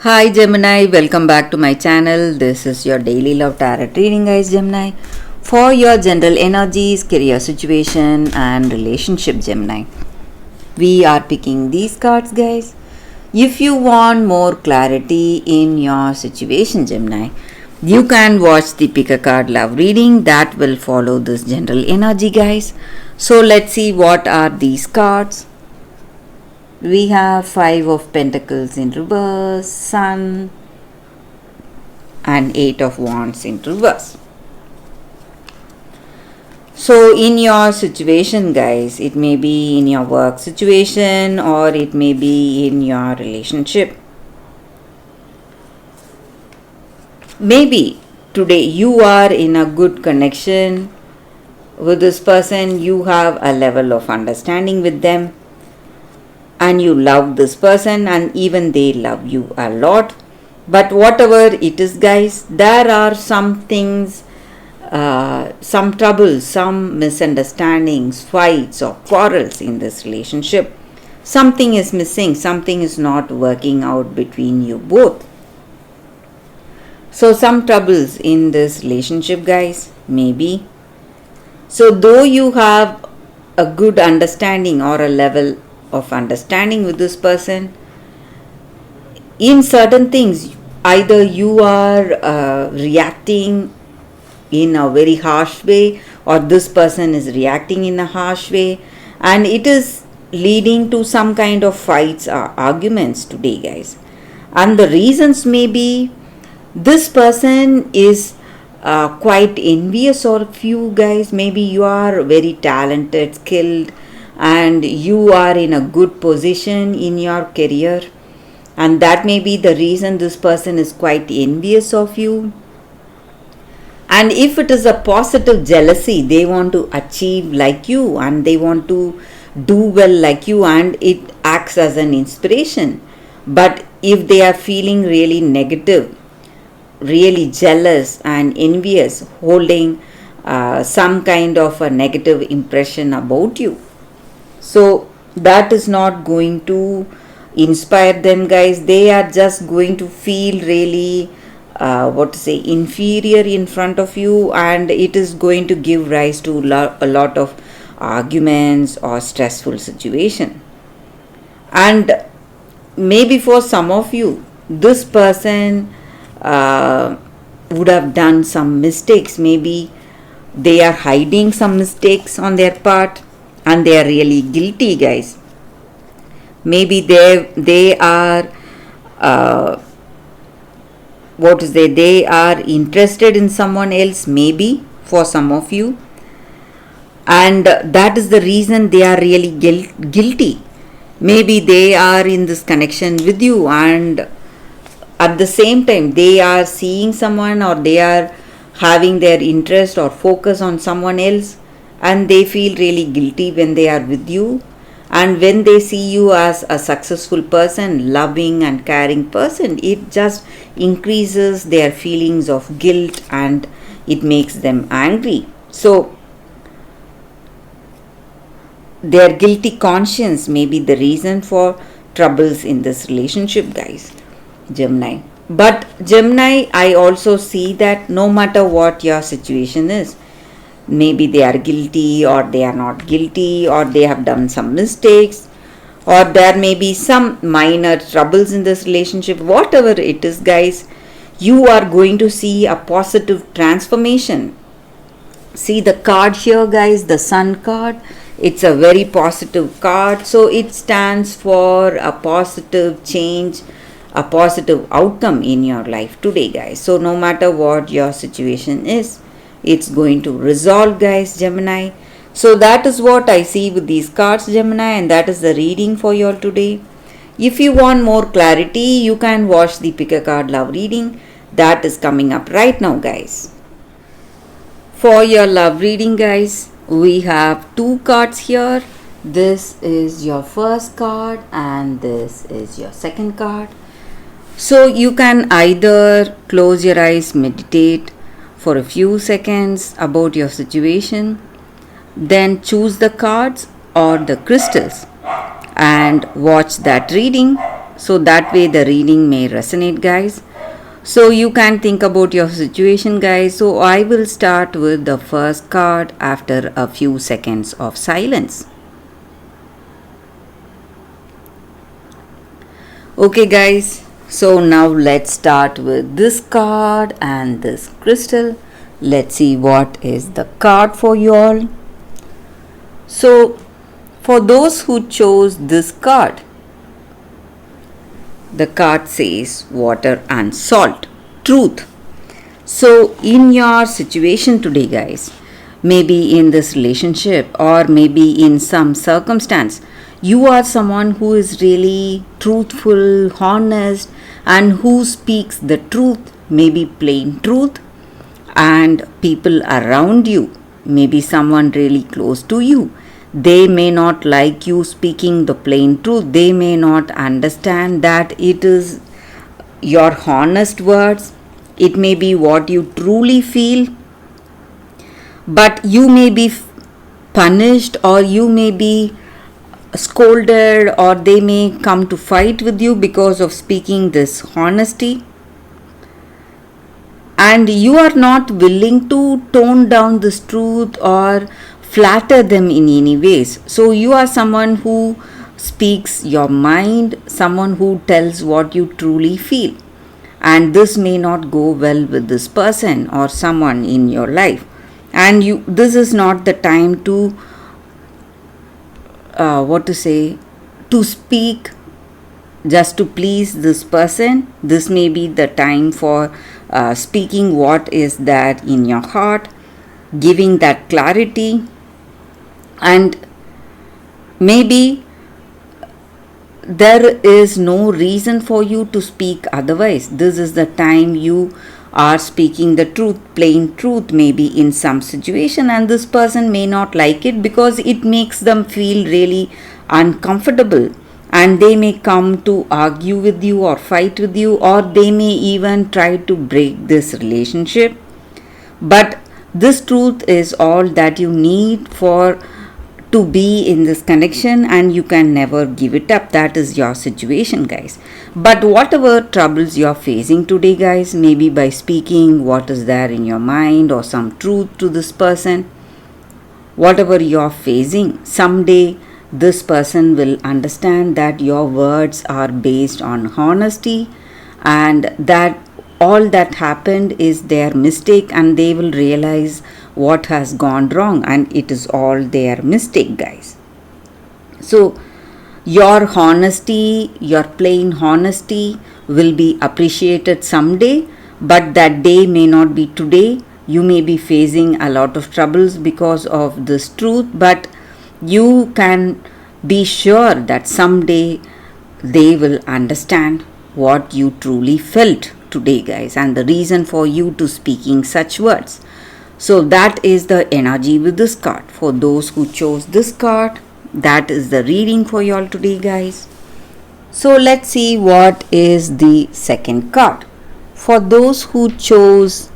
Hi Gemini, welcome back to my channel. This is your daily love tarot reading, guys. Gemini, for your general energies, career situation, and relationship. Gemini, we are picking these cards, guys. If you want more clarity in your situation, Gemini, you can watch the pick a card love reading that will follow this general energy, guys. So let's see what are these cards. We have Five of Pentacles in reverse, Sun, and Eight of Wands in reverse. So in your situation, guys, it may be in your work situation or it may be in your relationship. Maybe today you are in a good connection with this person, you have a level of understanding with them, and you love this person and even they love you a lot. But whatever it is, guys, there are some things, some troubles, some misunderstandings, fights or quarrels in this relationship. Something is missing, something is not working out between you both. So some troubles in this relationship, guys, maybe. So though you have a good understanding or a level of understanding with this person, in certain things either you are reacting in a very harsh way or this person is reacting in a harsh way, and it is leading to some kind of fights or arguments today, guys. And the reasons may be this person is quite envious of you, guys. Maybe you are very talented, skilled, and you are in a good position in your career, and that may be the reason this person is quite envious of you. And if it is a positive jealousy, they want to achieve like you and they want to do well like you, and it acts as an inspiration. But if they are feeling really negative, really jealous and envious, holding some kind of a negative impression about you, so that is not going to inspire them, guys. They are just going to feel really inferior in front of you, and it is going to give rise to a lot of arguments or stressful situation. And maybe for some of you, this person would have done some mistakes. Maybe they are hiding some mistakes on their part and they are really guilty, guys. Maybe they are they are interested in someone else, maybe for some of you, and that is the reason they are really guilty. Maybe they are in this connection with you, and at the same time they are seeing someone or they are having their interest or focus on someone else, and they feel really guilty when they are with you. And when they see you as a successful person, loving and caring person, it just increases their feelings of guilt and it makes them angry. So their guilty conscience may be the reason for troubles in this relationship, guys, Gemini. But Gemini, I also see that no matter what your situation is, maybe they are guilty or they are not guilty, or they have done some mistakes, or there may be some minor troubles in this relationship, whatever it is, guys, you are going to see a positive transformation. See the card here, guys, the Sun card. It's a very positive card, so it stands for a positive change, a positive outcome in your life today, guys. So no matter what your situation is, it's going to resolve, guys, Gemini. So that is what I see with these cards, Gemini, and that is the reading for you all today. If you want more clarity, you can watch the pick a card love reading that is coming up right now, guys. For your love reading, guys, we have two cards here. This is your first card and this is your second card. So you can either close your eyes, meditate for a few seconds about your situation, then choose the cards or the crystals and watch that reading. So that way the reading may resonate, guys. So you can think about your situation, guys. So I will start with the first card after a few seconds of silence. Okay, guys. So now let's start with this card and this crystal. Let's see what is the card for you all. So for those who chose this card, the card says water and salt, truth. So in your situation today, guys, maybe in this relationship or maybe in some circumstance, you are someone who is really truthful, honest, and who speaks the truth, maybe plain truth, and people around you, maybe someone really close to you, they may not like you speaking the plain truth. They may not understand that it is your honest words. It may be what you truly feel, but you may be punished, or you may be scolded, or they may come to fight with you because of speaking this honesty. And you are not willing to tone down this truth or flatter them in any ways. So you are someone who speaks your mind, someone who tells what you truly feel. And this may not go well with this person or someone in your life. And this is not the time to to speak just to please this person. This may be the time for speaking what is there in your heart, giving that clarity, and maybe there is no reason for you to speak otherwise. This is the time you are speaking the truth, plain truth, maybe in some situation, and this person may not like it because it makes them feel really uncomfortable, and they may come to argue with you or fight with you, or they may even try to break this relationship. But this truth is all that you need for to be in this connection, and you can never give it up. That is your situation, guys. But whatever troubles you are facing today, guys, maybe by speaking what is there in your mind or some truth to this person, whatever you are facing, someday this person will understand that your words are based on honesty, and that all that happened is their mistake, and they will realize what has gone wrong, and it is all their mistake, guys. So your honesty, your plain honesty, will be appreciated someday, but that day may not be today. You may be facing a lot of troubles because of this truth, but you can be sure that someday they will understand what you truly felt today, guys, and the reason for you to speaking such words. So that is the energy with this card. For those who chose this card, that is the reading for you all today, guys. So let's see what is the second card. For those who chose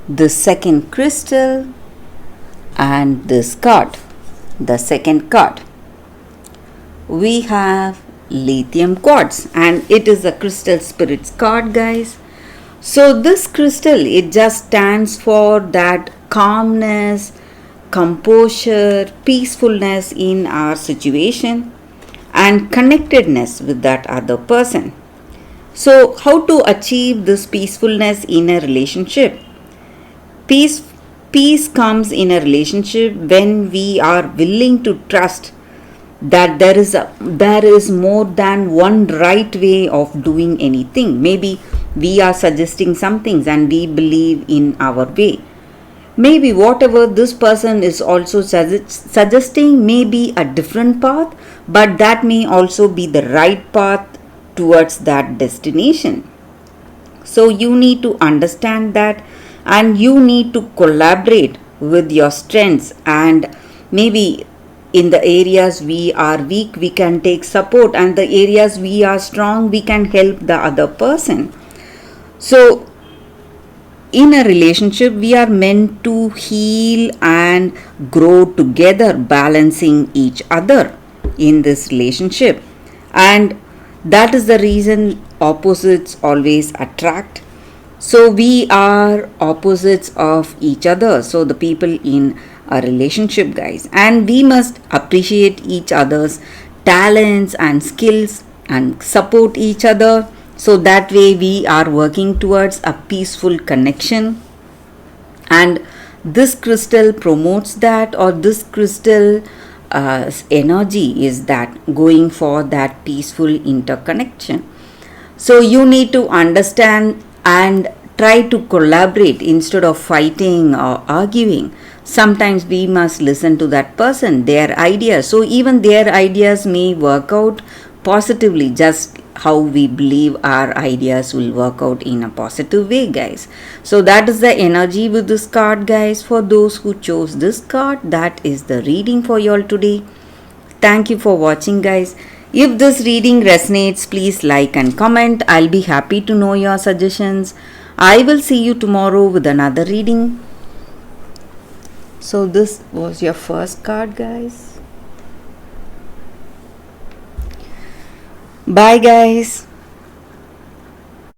the second crystal and this card, the second card, we have lithium quartz, and it is a crystal spirits card, guys. So this crystal, it just stands for that calmness, composure, peacefulness in our situation, and connectedness with that other person. So how to achieve this peacefulness in a relationship? Peace comes in a relationship when we are willing to trust that there is more than one right way of doing anything. Maybe we are suggesting some things and we believe in our way. Maybe whatever this person is also suggesting may be a different path, but that may also be the right path towards that destination. So you need to understand that, and you need to collaborate with your strengths, and maybe in the areas we are weak, we can take support, and the areas we are strong, we can help the other person. So in a relationship, we are meant to heal and grow together, balancing each other in this relationship. And That is the reason opposites always attract. So we are opposites of each other. So the people in a relationship, guys, and we must appreciate each other's talents and skills and support each other. So that way we are working towards a peaceful connection. And this crystal promotes that, or this crystal energy is that going for that peaceful interconnection. So you need to understand and try to collaborate instead of fighting or arguing. Sometimes we must listen to that person, their ideas. So even their ideas may work out positively, just how we believe our ideas will work out in a positive way, guys. So that is the energy with this card, guys. For those who chose this card, that is the reading for you all today. Thank you for watching, guys. If this reading resonates, please like and comment. I'll be happy to know your suggestions. I will see you tomorrow with another reading. So this was your first card, guys. Bye, guys.